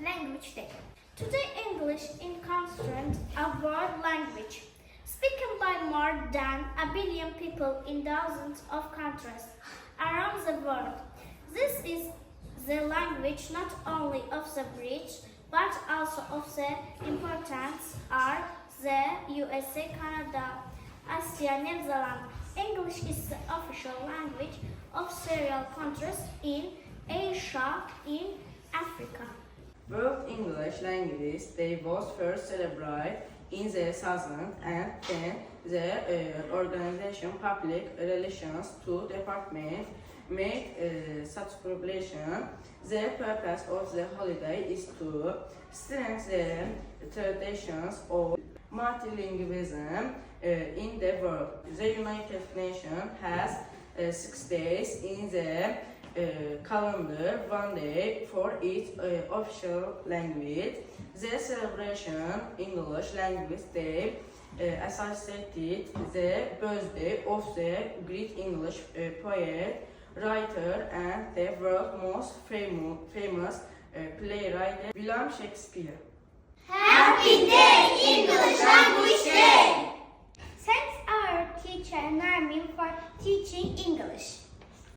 Language Day. Today, English is considered a world language, spoken by more than a billion people in dozens of countries around the world. This is the language not only of the British, but also of the importance are the USA, Canada, Asia, New Zealand. English is the official language of several countries in Asia, in Africa. World English Language Day was first celebrated in the 2010. The organization Public Relations to Department made such celebration. The purpose of the holiday is to strengthen the traditions of multilingualism in the world. The United Nations has 6 days in the calendar, 1 day for each official language. The celebration English Language Day associated the birthday of the great English poet, writer, and the world's most famous playwright, William Shakespeare. Happy Day, English Language Day! Thanks our teacher Narmin for teaching English.